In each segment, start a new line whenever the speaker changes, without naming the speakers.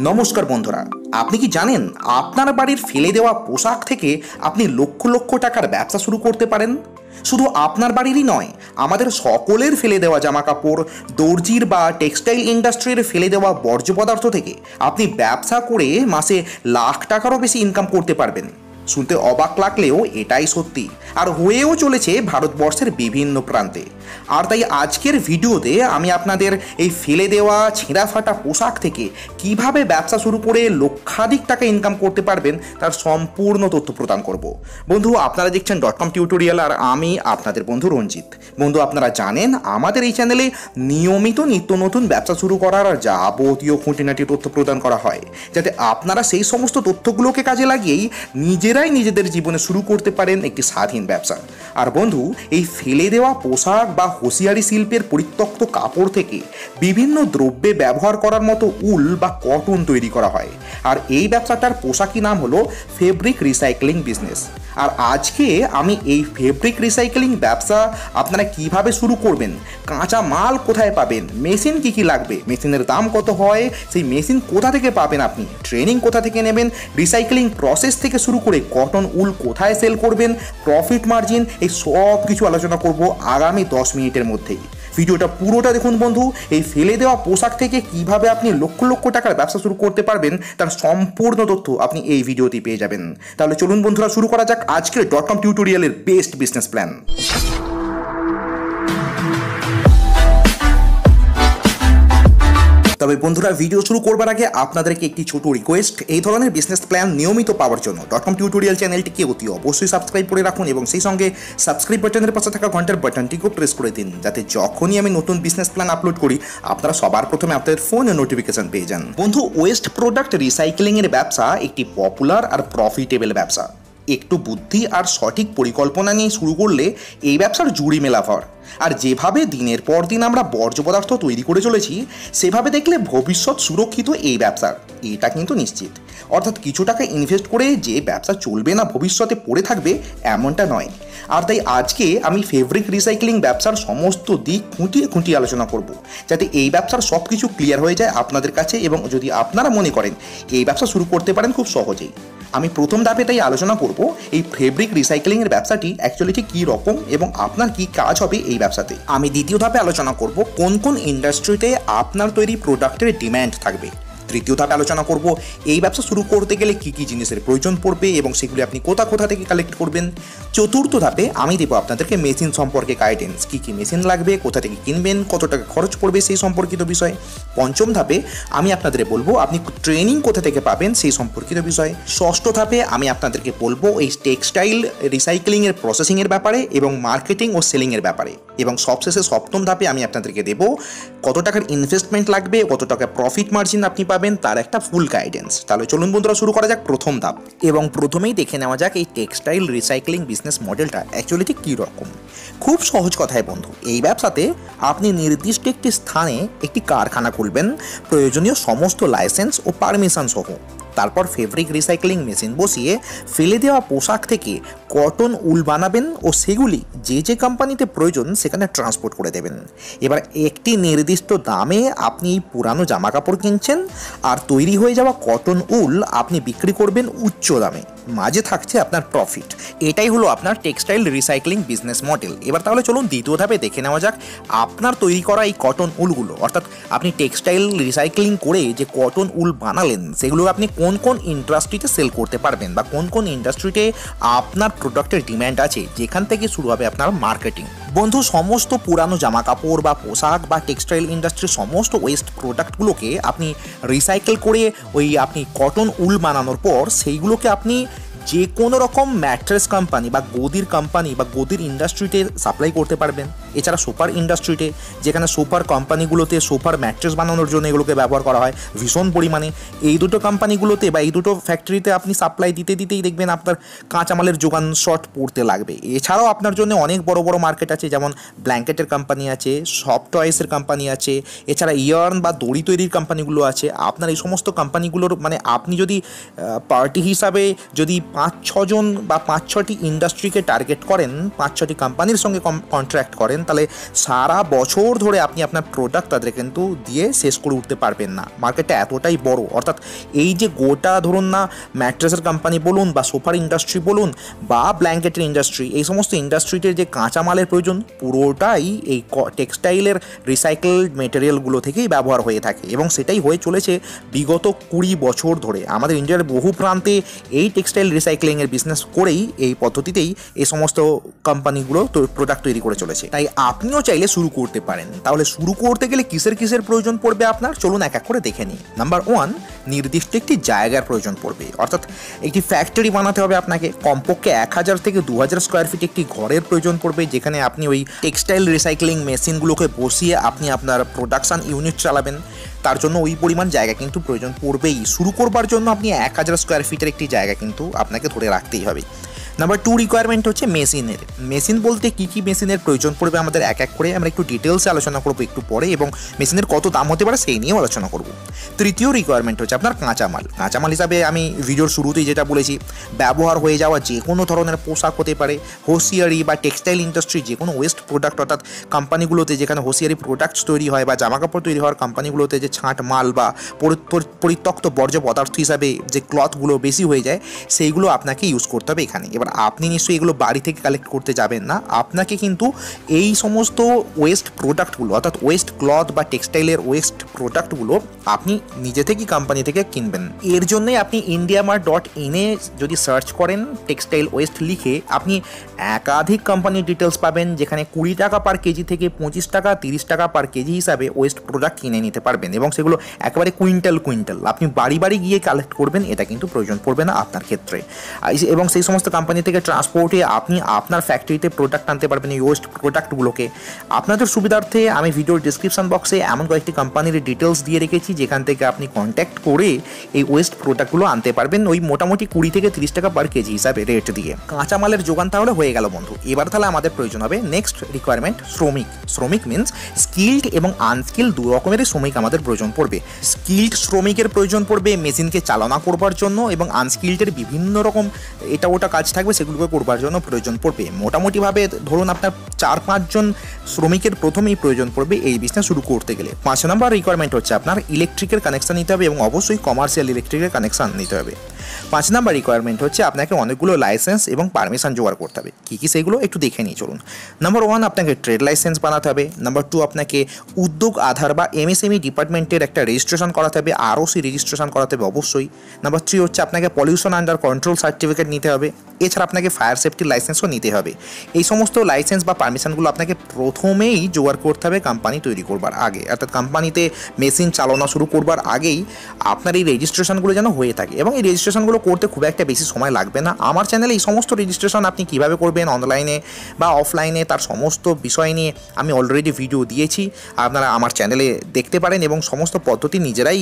নমস্কার বন্ধুরা, আপনি কি জানেন আপনার বাড়ির ফেলে দেওয়া পোশাক থেকে আপনি লক্ষ লক্ষ টাকার ব্যবসা শুরু করতে পারেন? শুধু আপনার বাড়িরই নয়, আমাদের সকলের ফেলে দেওয়া জামা কাপড়, দর্জির বা টেক্সটাইল ইন্ডাস্ট্রির ফেলে দেওয়া বর্জ্য পদার্থ থেকে আপনি ব্যবসা করে মাসে লাখ টাকারও বেশি ইনকাম করতে পারবেন। শুনতে অবাক লাগলেও এটাই সত্যি, আর হয়েও চলেছে ভারতবর্ষের বিভিন্ন প্রান্তে। আর তাই আজকের ভিডিওতে আমি আপনাদের এই ফেলে দেওয়া ছেঁড়া ফাটা পোশাক থেকে কিভাবে ব্যবসা শুরু করে লক্ষাধিক টাকা ইনকাম করতে পারবেন তার সম্পূর্ণ তথ্য প্রদান করব। বন্ধু, আপনারা দেখছেন .com টিউটোরিয়াল, আর আমি আপনাদের বন্ধু রঞ্জিত। বন্ধু, আপনারা জানেন আমাদের এই চ্যানেলে নিয়মিত নিত্য নতুন ব্যবসা শুরু করার যাবতীয় খুঁটিনাটি তথ্য প্রদান করা হয়, যাতে আপনারা সেই সমস্ত তথ্যগুলোকে কাজে লাগিয়েই নিজেরাই নিজেদের জীবনে শুরু করতে পারেন একটি স্বাধীন ব্যবসা। আর বন্ধু, এই ফেলে দেওয়া পোশাক বা হোসিয়ারি শিল্পের পরিত্যক্ত কাপড় থেকে বিভিন্ন দ্রব্যে ব্যবহার করার মতো উল বা কটন তৈরি করা হয়। আর এই ব্যবসাটার পোশাকি নাম হলো ফেব্রিক রিসাইক্লিং বিজনেস। আর আজকে আমি এই ফেব্রিক রিসাইক্লিং ব্যবসা আপনারা কিভাবে শুরু করবেন, কাঁচা মাল কোথায় পাবেন, মেশিন কী কী লাগবে, মেশিনের দাম কত হয়, সেই মেশিন কোথা থেকে পাবেন, আপনি ট্রেনিং কোথা থেকে নেবেন, রিসাইক্লিং প্রসেস থেকে শুরু করে কটন উল কোথায় সেল করবেন, প্রফিট মার্জিন, এই সব কিছু আলোচনা করব আগামী 10 মিনিটের মধ্যেই। ভিডিওটা পুরোটা দেখুন বন্ধু। এই ফেলে দেওয়া পোশাক থেকে কিভাবে আপনি লক্ষ লক্ষ টাকার ব্যবসা শুরু করতে পারবেন তার সম্পূর্ণ তথ্য আপনি এই ভিডিওতে পেয়ে যাবেন। তাহলে চলুন বন্ধুরা, শুরু করা যাক আজকের .com টিউটোরিয়ালের বেস্ট বিজনেস প্ল্যান। তবে বন্ধুরা, ভিডিও শুরু করবার আগে আপনাদেরকে একটি ছোট রিকোয়েস্ট, এই ধরনের বিজনেস প্ল্যান নিয়মিত পাওয়ার জন্য .com টিউটোরিয়াল চ্যানেলটিকে অতি অবশ্যই সাবস্ক্রাইব করে রাখুন এবং সেই সঙ্গে সাবস্ক্রাইব বাটনের পাশে থাকা ঘন্টার বাটনটিকেও প্রেস করে দিন, যাতে যখনই আমি নতুন বিজনেস প্ল্যান আপলোড করি আপনারা সবার প্রথমে আপনাদের ফোনে নোটিফিকেশন পেয়ে যান। বন্ধু, ওয়েস্ট প্রোডাক্ট রিসাইক্লিংয়ের ব্যবসা একটি পপুলার আর প্রফিটেবল ব্যবসা। একটু বুদ্ধি আর সঠিক পরিকল্পনা নিয়ে শুরু করলে এই ব্যবসার জুড়ি মেলা ভর। আর যেভাবে দিনের পর দিন আমরা বর্জ্য পদার্থ তৈরি করে চলেছি, সেভাবে দেখলে ভবিষ্যৎ সুরক্ষিত এই ব্যবসার, এটা কিন্তু নিশ্চিত। অর্থাৎ কিছু টাকা ইনভেস্ট করে যে ব্যবসা চলবে না, ভবিষ্যতে পড়ে থাকবে, এমনটা নয়। আর তাই আজকে আমি ফেব্রিক রিসাইক্লিং ব্যবসার সমস্ত দিক খুঁটিয়ে খুঁটিয়ে আলোচনা করব, যাতে এই ব্যবসার সব কিছু ক্লিয়ার হয়ে যায় আপনাদের কাছে, এবং যদি আপনারা মনে করেন এই ব্যবসা শুরু করতে পারেন খুব সহজেই। আমি প্রথম ধাপে তাই আলোচনা করব এই ফেব্রিক রিসাইক্লিংয়ের ব্যবসাটি অ্যাকচুয়ালি ঠিক কী রকম এবং আপনার কী কাজ হবে এই ব্যবসাতে। আমি দ্বিতীয় ধাপে আলোচনা করব কোন কোন ইন্ডাস্ট্রিতে আপনার তৈরি প্রোডাক্টের ডিম্যান্ড থাকবে। তৃতীয় ধাপে আলোচনা করব এই ব্যবসা শুরু করতে গেলে কী কী জিনিসের প্রয়োজন পড়বে এবং সেগুলি আপনি কোথা কোথা থেকে কালেক্ট করবেন। চতুর্থ ধাপে আমি দেবো আপনাদেরকে মেশিন সম্পর্কে গাইডেন্স, কী কী মেশিন লাগবে, কোথা থেকে কিনবেন, কত টাকা খরচ পড়বে সেই সম্পর্কিত বিষয়। পঞ্চম ধাপে আমি আপনাদের বলবো আপনি ট্রেনিং কোথা থেকে পাবেন সেই সম্পর্কিত বিষয়। ষষ্ঠ ধাপে আমি আপনাদেরকে বলবো এই টেক্সটাইল রিসাইক্লিংয়ের প্রসেসিংয়ের ব্যাপারে এবং মার্কেটিং ও সেলিংয়ের ব্যাপারে। এবং সবশেষে সপ্তম ধাপে আমি আপনাদেরকে দেবো কত টাকার ইনভেস্টমেন্ট লাগবে, কত টাকা প্রফিট মার্জিন আপনি পাবেন, তার একটা ফুল গাইডেন্স। তাহলে চলুন বন্ধুরা, শুরু করা যাক প্রথম ধাপ। এবং প্রথমেই দেখে নেওয়া যাক এই টেক্সটাইল রিসাইক্লিং বিজনেস মডেলটা অ্যাকচুয়ালি ঠিক কী রকম। খুব সহজ কথায় বন্ধু, এই ব্যবসাতে আপনি নির্দিষ্ট একটি স্থানে একটি কারখানা খুলবেন প্রয়োজনীয় সমস্ত লাইসেন্স ও পারমিশন সহ। তারপর ফেব্রিক রিসাইক্লিং মেশিন বসিয়ে ফেলে দেওয়া পোশাক থেকে কটন উল বানাবেন ও সেগুলি যে যে কোম্পানিতে প্রয়োজন সেখানে ট্রান্সপোর্ট করে দেবেন। এবার একটি নির্দিষ্ট দামে আপনি পুরানো জামা কাপড় কিনছেন, আর তৈরি হয়ে যাওয়া কটন উল আপনি বিক্রি করবেন উচ্চ দামে, মাঝে থাকছে আপনার প্রফিট। এটাই হলো আপনার টেক্সটাইল রিসাইক্লিং বিজনেস মডেল। এবার তাহলে চলুন দ্বিতীয় ধাপে দেখে নেওয়া যাক আপনার তৈরি করা এই কটন উলগুলো, অর্থাৎ আপনি টেক্সটাইল রিসাইক্লিং করে যে কটন উল বানালেন সেগুলো আপনি কোন কোন ইন্ডাস্ট্রিতে সেল করতে পারবেন, বা কোন কোন ইন্ডাস্ট্রিতে আপনার প্রোডাক্টের ডিম্যান্ড আছে, যেখান থেকে শুরু হবে আপনার মার্কেটিং। বন্ধু, সমস্ত পুরানো জামা কাপড় বা পোশাক বা টেক্সটাইল ইন্ডাস্ট্রির সমস্ত ওয়েস্ট প্রোডাক্টগুলোকে আপনি রিসাইকেল করে আপনি কটন উল বানানোর পর সেইগুলোকে আপনি যে কোনো রকম ম্যাট্রেস কোম্পানি বা গদির কোম্পানি বা গদির ইন্ডাস্ট্রিতে সাপ্লাই করতে পারবেন। এছাড়া সোফার ইন্ডাস্ট্রিতে, যেখানে সোফার কোম্পানিগুলোতে সোফার ম্যাট্রেস বানানোর জন্য এগুলোকে ব্যবহার করা হয় ভীষণ পরিমাণে, এই দুটো কোম্পানিগুলোতে বা এই দুটো ফ্যাক্টরিতে আপনি সাপ্লাই দিতে দিতেই দেখবেন আপনার কাঁচামালের যোগান শর্ট পড়তে লাগবে। এছাড়াও আপনার জন্য অনেক বড় বড় মার্কেট আছে, যেমন ব্ল্যাঙ্কেটের কোম্পানি আছে, সফট টয়েসের কোম্পানি আছে, এছাড়া ইয়ার্ন বা দড়ি তৈরির কোম্পানিগুলো আছে। আপনার এই সমস্ত কোম্পানিগুলোর আপনি যদি পার্টি হিসাবে যদি 5-6 জন বা 5-6টি ইন্ডাস্ট্রিকে টার্গেট করেন, 5-6টি কোম্পানির সঙ্গে কন্ট্রাক্ট করেন, তাহলে সারা বছর ধরে আপনি আপনার প্রোডাক্ট তাদের কিন্তু দিয়ে শেষ করে উঠতে পারবেন না। মার্কেটটা এতটাই বড়, অর্থাৎ এই যে গোটা ধরুন না ম্যাট্রেসের কোম্পানি বলুন বা সোফার ইন্ডাস্ট্রি বলুন বা ব্ল্যাঙ্কেটের ইন্ডাস্ট্রি, এই সমস্ত ইন্ডাস্ট্রিতে যে কাঁচামালের প্রয়োজন পুরোটাই এই টেক্সটাইলের রিসাইকেলড মেটেরিয়ালগুলো থেকেই ব্যবহার হয়ে থাকে এবং সেটাই হয়ে চলেছে বিগত 20 বছর ধরে। আমাদের ইন্ডিয়ার বহু প্রান্তে এই টেক্সটাইল রিসাইক্লিংয়ের বিজনেস করেই এই পদ্ধতিতেই এই সমস্ত কোম্পানিগুলো প্রোডাক্ট তৈরি করে চলেছে। তাই আপনিও চাইলে শুরু করতে পারেন। তাহলে শুরু করতে গেলে কিসের প্রয়োজন পড়বে আপনার, চলুন এক এক করে দেখে নিই। নাম্বার 1, নির্দিষ্ট একটি জায়গার প্রয়োজন পড়বে, অর্থাৎ একটি ফ্যাক্টরি বানাতে হবে আপনাকে। কমপক্ষে 1000 থেকে 2000 স্কোয়ার ফিট একটি ঘরের প্রয়োজন পড়বে, যেখানে আপনি ওই টেক্সটাইল রিসাইক্লিং মেশিনগুলোকে বসিয়ে আপনি আপনার প্রোডাকশন ইউনিট চালাবেন। তার জন্য ওই পরিমাণ জায়গা কিন্তু প্রয়োজন পড়বেই। শুরু করবার জন্য আপনি 1000 স্কোয়ার ফিটের একটি জায়গা কিন্তু আপনাকে ধরে রাখতেই হবে। নাম্বার 2 রিকোয়ারমেন্ট হচ্ছে মেশিনের। মেশিন বলতে কী মেশিনের প্রয়োজন পড়বে আমাদের এক এক করে আমরা একটু ডিটেলসে আলোচনা করবো একটু পরে, এবং মেশিনের কত দাম হতে পারে সেই নিয়েও আলোচনা করব। তৃতীয় রিকোয়ারমেন্ট হচ্ছে আপনার কাঁচামাল। কাঁচামাল হিসাবে আমি ভিডিওর শুরুতেই যেটা বলেছি, ব্যবহার হয়ে যাওয়া যে কোনো ধরনের পোশাক হতে পারে, হোসিয়ারি বা টেক্সটাইল ইন্ডাস্ট্রি যে কোনো ওয়েস্ট প্রোডাক্ট, অর্থাৎ কোম্পানিগুলোতে যেখানে হোসিয়ারি প্রোডাক্টস তৈরি হয় বা জামাকাপড় তৈরি হওয়ার কোম্পানিগুলোতে যে ছাঁট মাল বা পরিত্যক্ত বর্জ্য পদার্থ হিসাবে যে ক্লথগুলো বেশি হয়ে যায় সেইগুলো আপনাকে ইউজ করতে হবে এখানে। এবার আপনি নিশ্চয়ই এগুলো বাড়ি থেকে কালেক্ট করতে যাবেন না, আপনাকে কিন্তু এই সমস্ত ওয়েস্ট প্রোডাক্টগুলো অর্থাৎ ওয়েস্ট ক্লথ বা টেক্সটাইলের ওয়েস্ট প্রোডাক্টগুলো আপনি নিজে থেকেই কোম্পানি থেকে কিনবেন। এর জন্যই আপনি indiamart.in যদি সার্চ করেন টেক্সটাইল ওয়েস্ট লিখে, আপনি একাধিক কোম্পানির ডিটেলস পাবেন, যেখানে 20 টাকা পার কেজি থেকে 25 টাকা 30 টাকা পার কেজি হিসাবে ওয়েস্ট প্রোডাক্ট কিনে নিতে পারবেন, এবং সেগুলো একেবারে কুইন্টাল আপনি বাড়ি গিয়ে কালেক্ট করবেন, এটা কিন্তু প্রয়োজন পড়বে না আপনার ক্ষেত্রে। এবং সেই সমস্ত কোম্পানি থেকে ট্রান্সপোর্টে আপনি আপনার ফ্যাক্টরিতে প্রোডাক্ট আনতে পারবেন এই ওয়েস্ট প্রোডাক্টগুলোকে। আপনাদের সুবিধার্থে আমি ভিডিওর ডিসক্রিপশন বক্সে এমন কয়েকটি কোম্পানির ডিটেলস দিয়ে রেখেছি, যেখান থেকে আপনি কন্ট্যাক্ট করে এই ওয়েস্ট প্রোডাক্টগুলো আনতে পারবেন ওই মোটামুটি 20 থেকে 30 টাকা পার কেজি হিসাবে রেট দিয়ে। কাঁচামালের যোগান তাহলে হয়ে গেল বন্ধু। এবার তাহলে আমাদের প্রয়োজন হবে নেক্সট রিকোয়ারমেন্ট শ্রমিক। শ্রমিক মিনস স্কিল্ড এবং আনস্কিল্ড দু রকমেরই শ্রমিক আমাদের প্রয়োজন পড়বে। স্কিল্ড শ্রমিকের প্রয়োজন পড়বে মেশিনকে চালনা করবার জন্য, এবং আনস্কিল্ডের বিভিন্ন রকম এটা ওটা কাজ থাকবে সেগুলোকে করবার জন্য প্রয়োজন পড়বে। মোটামুটিভাবে ধরুন আপনার 4-5 জন শ্রমিকের প্রথমেই প্রয়োজন পড়বে এই বিজনেস শুরু করতে গেলে। 5 নম্বর রিকোয়ারমেন্ট হচ্ছে আপনার ইলেকট্রিকের কানেকশন নিতে হবে, এবং অবশ্যই কমার্শিয়াল ইলেকট্রিকের কানেকশন নিতে হবে। 5 নম্বর রিকোয়ারমেন্ট হচ্ছে আপনাকে অনেকগুলো লাইসেন্স এবং পারমিশন জোগাড় করতে হবে। কী সেগুলো একটু দেখে নিই চলুন। নাম্বার 1, আপনাকে ট্রেড লাইসেন্স বানাতে হবে। নাম্বার 2, আপনাকে উদ্যোগ আধার বা MSME ডিপার্টমেন্টের একটা রেজিস্ট্রেশন করাতে হবে, ROC রেজিস্ট্রেশন করাতে হবে অবশ্যই। নাম্বার 3 হচ্ছে আপনাকে পলিউশন আন্ডার কন্ট্রোল সার্টিফিকেট নিতে হবে। এছাড়া আপনাকে ফায়ার সেফটি লাইসেন্সও নিতে হবে। এই সমস্ত লাইসেন্স বা পারমিশনগুলো আপনাকে প্রথমেই জোগাড় করতে হবে কোম্পানি তৈরি করবার আগে, অর্থাৎ কোম্পানিতে মেশিন চালানো শুরু করবার আগেই আপনার এই রেজিস্ট্রেশনগুলো যেন হয়ে থাকে, এবং এই রেজিস্ট্রেশনগুলো করতে খুব একটা বেশি সময় লাগবে না। আমার চ্যানেলে এই সমস্ত রেজিস্ট্রেশন আপনি কীভাবে করবেন অনলাইনে বা অফলাইনে তার সমস্ত বিষয় নিয়ে আমি অলরেডি ভিডিও দিয়েছি, আপনারা আমার চ্যানেলে দেখতে পারেন এবং সমস্ত পদ্ধতি নিজেরাই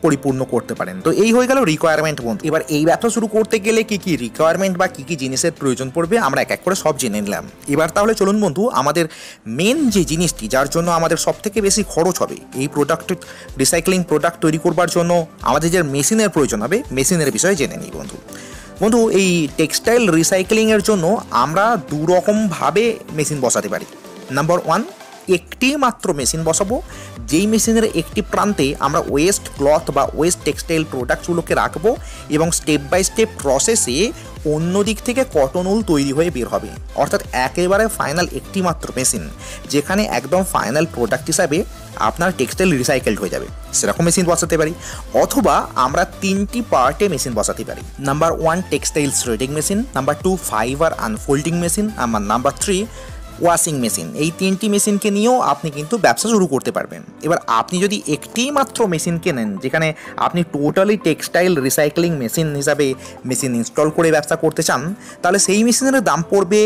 পরিপূর্ণ করতে পারেন। তো এই হয়ে গেল রিকোয়ারমেন্ট বন্ধু। এবার এই ব্যবসা শুরু করতে গেলে কী রিকোয়ারমেন্ট বা কী জিনিসের প্রয়োজন পড়বে আমরা এক এক করে সব জেনে নিলাম। এবার তাহলে চলুন বন্ধু, আমাদের মেন যে জিনিসটি যার জন্য আমাদের সবথেকে বেশি খরচ হবে এই প্রোডাক্ট রিসাইক্লিং প্রোডাক্ট তৈরি করবার জন্য আমাদের যে মেশিনের প্রয়োজন হবে, মেশিনের বিষয়ে জেনে নিই বন্ধু। এই টেক্সটাইল রিসাইক্লিংয়ের জন্য আমরা 2 রকমভাবে মেশিন বসাতে পারি। নাম্বার 1, একটি মাত্র মেশিন বসাবো, যেই মেশিনের একটি প্রান্তে আমরা ওয়েস্ট ক্লথ বা ওয়েস্ট টেক্সটাইল প্রোডাক্টসগুলোকে রাখবো, এবং স্টেপ বাই স্টেপ প্রসেসে অন্য দিক থেকে কটন উল তৈরি হয়ে বের হবে। অর্থাৎ একেবারে ফাইনাল একটি মাত্র মেশিন, যেখানে একদম ফাইনাল প্রোডাক্ট হিসাবে আপনার টেক্সটাইল রিসাইকেলড হয়ে যাবে, সেরকম মেশিন বসাতে পারি। অথবা আমরা 3টি পার্টে মেশিন বসাতে পারি। Number 1, textile threading machine. Number 2, fibre unfolding machine. আমার নাম্বার 3, ওয়াশিং মেশিন। এই 3টি মেশিনকে নিয়েও আপনি কিন্তু ব্যবসা শুরু করতে পারবেন। এবার আপনি যদি একটি মাত্র মেশিন কেনেন, যেখানে আপনি টোটালি টেক্সটাইল রিসাইক্লিং মেশিন হিসাবে মেশিন ইনস্টল করে ব্যবসা করতে চান, তাহলে সেই মেশিনের দাম পড়বে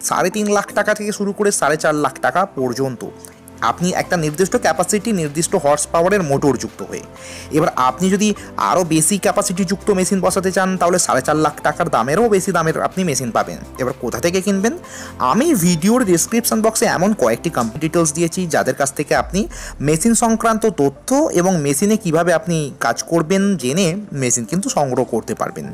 3.5 লাখ টাকা থেকে শুরু করে 4.5 লাখ টাকা পর্যন্ত। আপনি একটা নির্দিষ্ট ক্যাপাসিটি নির্দিষ্ট হর্স পাওয়ারের মোটর যুক্ত হয়ে। এবার আপনি যদি আরও বেশি ক্যাপাসিটি যুক্ত মেশিন বসাতে চান তাহলে 4.5 লাখ টাকার দামেরও বেশি দামের আপনি মেশিন পাবেন। এবার কোথা থেকে কিনবেন? আমি ভিডিওর ডিসক্রিপশন বক্সে এমন কয়েকটি কোম্পানি ডিটেলস দিয়েছি যাদের কাছ থেকে আপনি মেশিন সংক্রান্ত তথ্য এবং মেশিনে কিভাবে আপনি কাজ করবেন জেনে মেশিন কিন্তু সংগ্রহ করতে পারবেন।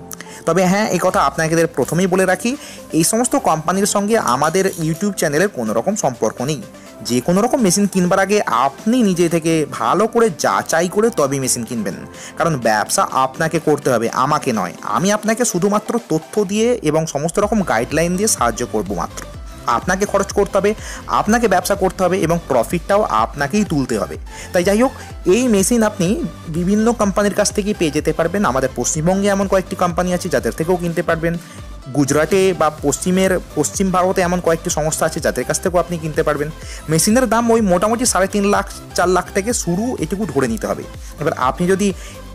তবে হ্যাঁ, এই কথা আপনাদের প্রথমেই বলে রাখি, এই সমস্ত কোম্পানির সঙ্গে আমাদের ইউটিউব চ্যানেলের কোনো রকম সম্পর্ক নেই। যে কোনো রকম মেশিন কিনবার আগে আপনি নিজে থেকে ভালো করে যাচাই করে তবেই মেশিন কিনবেন, কারণ ব্যবসা আপনাকে করতে হবে, আমাকে নয়। আমি আপনাকে শুধুমাত্র তথ্য দিয়ে এবং সমস্ত রকম গাইডলাইন দিয়ে সাহায্য করব মাত্র। আপনাকে খরচ করতে হবে, আপনাকে ব্যবসা করতে হবে এবং প্রফিটটাও আপনাকেই তুলতে হবে। তাই যাই হোক, এই মেশিন আপনি বিভিন্ন কোম্পানির কাছ থেকেই পেয়ে যেতে পারবেন। আমাদের পশ্চিমবঙ্গে এমন কয়েকটি কোম্পানি আছে যাদের থেকেও কিনতে পারবেন। গুজরাটে বা পশ্চিম ভারতে এমন কয়েকটি সংস্থা আছে যাদের কাছ থেকেও আপনি কিনতে পারবেন। মেশিনের দাম ওই মোটামুটি 3.5 লাখ 4 লাখ থেকে শুরু, এটুকু ধরে নিতে হবে। এবার আপনি যদি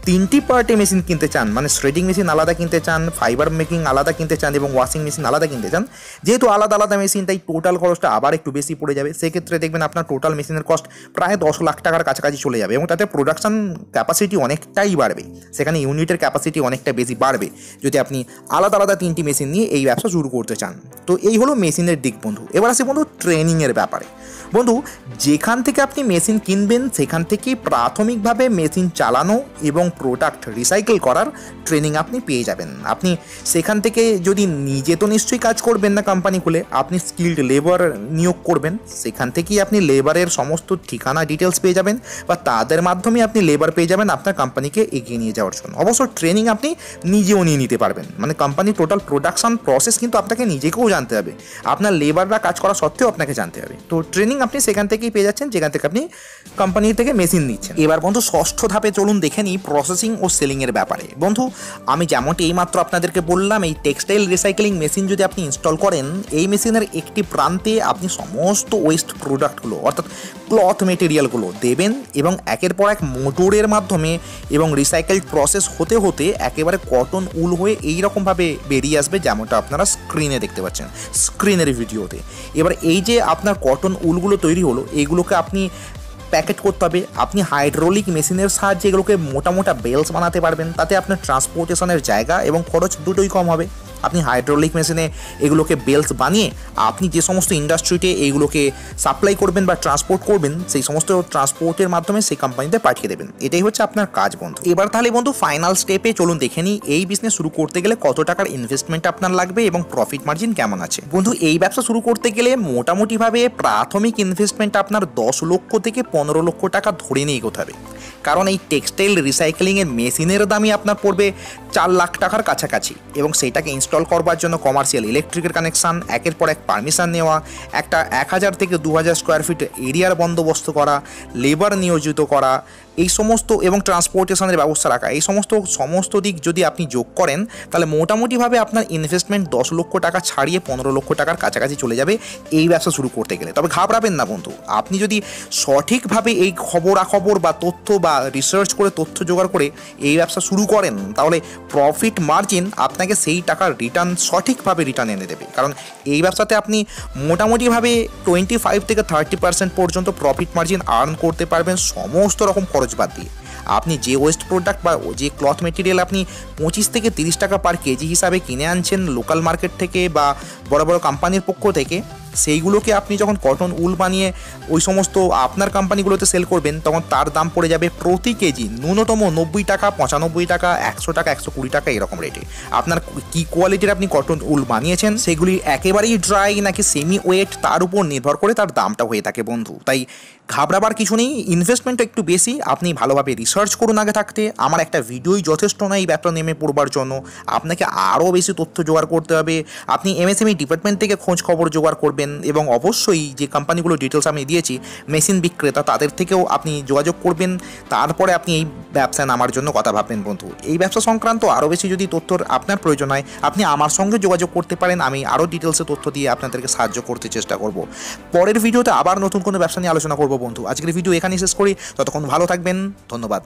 3টি পার্টে মেশিন কিনতে চান, মানে শ্রেডিং মেশিন আলাদা কিনতে চান, ফাইবার মেকিং আলাদা কিনতে চান এবং ওয়াশিং মেশিন আলাদা কিনতে চান, যেহেতু আলাদা আলাদা মেশিন তাই টোটাল খরচটা আবার একটু বেশি পড়ে যাবে। সেক্ষেত্রে দেখবেন আপনার টোটাল মেশিনের কস্ট প্রায় 10 লাখ টাকার কাছাকাছি চলে যাবে এবং তাতে প্রোডাকশন ক্যাপাসিটি অনেকটাই বাড়বে, সেখানে ইউনিটের ক্যাপাসিটি অনেকটা বেশি বাড়বে যদি আপনি আলাদা আলাদা 3টি মেশিন নিয়ে এই ব্যবসা শুরু করতে চান। তো এই হলো মেশিনের দিক বন্ধু। এবার আসি বন্ধু ট্রেনিংয়ের ব্যাপারে। বন্ধু, যেখান থেকে আপনি মেশিন কিনবেন সেখান থেকেই প্রাথমিকভাবে মেশিন চালানো এবং প্রোডাক্ট রিসাইকেল করার ট্রেনিং আপনি পেয়ে যাবেন। আপনি সেখান থেকে যদি নিজে তো নিশ্চয়ই কাজ করবেন না কোম্পানি খুলে, আপনি স্কিল্ড লেবার নিয়োগ করবেন, সেখান থেকেই আপনি লেবারের সমস্ত ঠিকানা ডিটেলস পেয়ে যাবেন বা তাদের মাধ্যমে আপনি লেবার পেয়ে যাবেন আপনার কোম্পানিকে এগিয়ে নিয়ে যাওয়ার জন্য। অবশ্য ট্রেনিং আপনি নিজেও নিয়ে নিতে পারবেন, মানে কোম্পানির টোটাল প্রোডাকশন প্রসেস কিন্তু আপনাকে নিজেকেও জানতে হবে, আপনার লেবাররা কাজ করা সত্ত্বেও আপনাকে জানতে হবে। তো ট্রেনিং আপনি সেখান থেকেই পেয়ে যাচ্ছেন যেখান থেকে আপনি কোম্পানি থেকে মেশিন নিচ্ছেন। এবার বন্ধু ষষ্ঠ ধাপে চলুন দেখে নিই প্রসেসিং ও সেলিংয়ের ব্যাপারে। বন্ধু, আমি যেমনটি এইমাত্র আপনাদেরকে বললাম, এই টেক্সটাইল রিসাইক্লিং মেশিন যদি আপনি ইনস্টল করেন, এই মেশিনের একটি প্রান্তে আপনি সমস্ত ওয়েস্ট প্রোডাক্টগুলো অর্থাৎ ক্লথ মেটেরিয়ালগুলো দেবেন এবং একের পর এক মোটরের মাধ্যমে এবং রিসাইকেলড প্রসেস হতে হতে একেবারে কটন উল হয়ে এইরকমভাবে বেরিয়ে আসবে, যেমনটা আপনারা স্ক্রিনে দেখতে পাচ্ছেন, স্ক্রিনের ভিডিওতে। এবার এই যে আপনার কটন উলগুলো তৈরি হলো, এইগুলোকে আপনি প্যাকেট করতে হবে। আপনি হাইড্রোলিক মেশিনের সাহায্যে এগুলোকে মোটা মোটা বেলস বানাতে পারবেন, তাতে আপনার ট্রান্সপোর্টেশনের জায়গা এবং খরচ দুটোই কম হবে। আপনি হাইড্রোলিক মেশিনে এগুলোকে বেলস বানিয়ে আপনি যে সমস্ত ইন্ডাস্ট্রিতে এইগুলোকে সাপ্লাই করবেন বা ট্রান্সপোর্ট করবেন, সেই সমস্ত ট্রান্সপোর্টের মাধ্যমে সেই কোম্পানিতে পাঠিয়ে দেবেন। এটাই হচ্ছে আপনার কাজ বন্ধু। এবার তাহলে বন্ধু ফাইনাল স্টেপে চলুন দেখে নিই এই বিজনেস শুরু করতে গেলে কত টাকার ইনভেস্টমেন্ট আপনার লাগবে এবং প্রফিট মার্জিন কেমন আছে। বন্ধু, এই ব্যবসা শুরু করতে গেলে মোটামুটিভাবে প্রাথমিক ইনভেস্টমেন্ট আপনার 10 লক্ষ থেকে 15 লক্ষ টাকা ধরে নিয়ে এগোতে হবে, কারণ এই টেক্সটাইল রিসাইক্লিংয়ের মেশিনের দামই আপনার পড়বে 4 লাখ টাকার কাছাকাছি এবং সেইটাকে ইনস্টল করবার জন্য কমার্শিয়াল ইলেকট্রিকের কানেকশান, একের পর এক পারমিশন নেওয়া, একটা 1000 থেকে 2000 স্কোয়ার ফিট এরিয়ার বন্দোবস্ত করা, লেবার নিয়োজিত করা, এই সমস্ত এবং ট্রান্সপোর্টেশনের ব্যবস্থা রাখা, এই সমস্ত দিক যদি আপনি যোগ করেন তাহলে মোটামুটিভাবে আপনার ইনভেস্টমেন্ট 10 লক্ষ টাকা ছাড়িয়ে 15 লক্ষ টাকার কাছাকাছি চলে যাবে এই ব্যবসা শুরু করতে গেলে। তবে ঘাবড়াবেন না বন্ধু, আপনি যদি সঠিকভাবে এই খবরাখবর বা তথ্য বা রিসার্চ করে তথ্য জোগাড় করে এই ব্যবসা শুরু করেন তাহলে প্রফিট মার্জিন আপনাকে সেই টাকার রিটার্ন সঠিকভাবে রিটার্ন এনে দেবে। কারণ এই ব্যবসাতে আপনি মোটামুটিভাবে 25 থেকে 30% পর্যন্ত প্রফিট মার্জিন আর্ন করতে পারবেন সমস্ত রকম খরচ বাদ দিয়ে। আপনি যে ওয়েস্ট প্রোডাক্ট বা যে ক্লথ মেটেরিয়াল আপনি 25 থেকে 30 টাকা পার কেজি হিসাবে কিনে আনছেন লোকাল মার্কেট থেকে বা বড় বড় কোম্পানির পক্ষ থেকে, সেইগুলোকে আপনি যখন কটন উল বানিয়ে ওই সমস্ত আপনার কোম্পানিগুলোতে সেল করবেন তখন তার দাম পড়ে যাবে প্রতি কেজি ন্যূনতম 90 টাকা, 95 টাকা, 100 টাকা, 120 টাকা এরকম রেটে। আপনার কি কোয়ালিটির আপনি কটন উল বানিয়েছেন সেগুলি একেবারেই ড্রাই নাকি সেমি ওয়েট তার উপর নির্ভর করে তার দামটা হয়ে থাকে বন্ধু। তাই ঘাবড়াবার কিছু নেই, ইনভেস্টমেন্টটা একটু বেশি, আপনি ভালোভাবে রিসার্চ করুন আগে থাকতে। আমার একটা ভিডিওই যথেষ্ট নয় এই ব্যাপারটা নেমে পড়বার জন্য, আপনাকে আরও বেশি তথ্য জোগাড় করতে হবে। আপনি এমএসএমই ডিপার্টমেন্ট থেকে খোঁজ খবর জোগাড় করবেন এবং অবশ্যই যে কোম্পানিগুলো ডিটেলস আমি দিয়েছি মেশিন বিক্রেতা তাদের থেকেও আপনি যোগাযোগ করবেন, তারপরে আপনি এই ব্যবসায় নামার জন্য কথা ভাববেন বন্ধু। এই ব্যবসা সংক্রান্ত আরও বেশি যদি তথ্যর আপনার প্রয়োজন হয় আপনি আমার সঙ্গে যোগাযোগ করতে পারেন, আমি আরও ডিটেলসে তথ্য দিয়ে আপনাদেরকে সাহায্য করতে চেষ্টা করব। পরের ভিডিওতে আবার নতুন কোনো ব্যবসা নিয়ে আলোচনা করব বন্ধু। আজকের ভিডিও এখানেই শেষ করি, ততক্ষণ ভালো থাকবেন, ধন্যবাদ।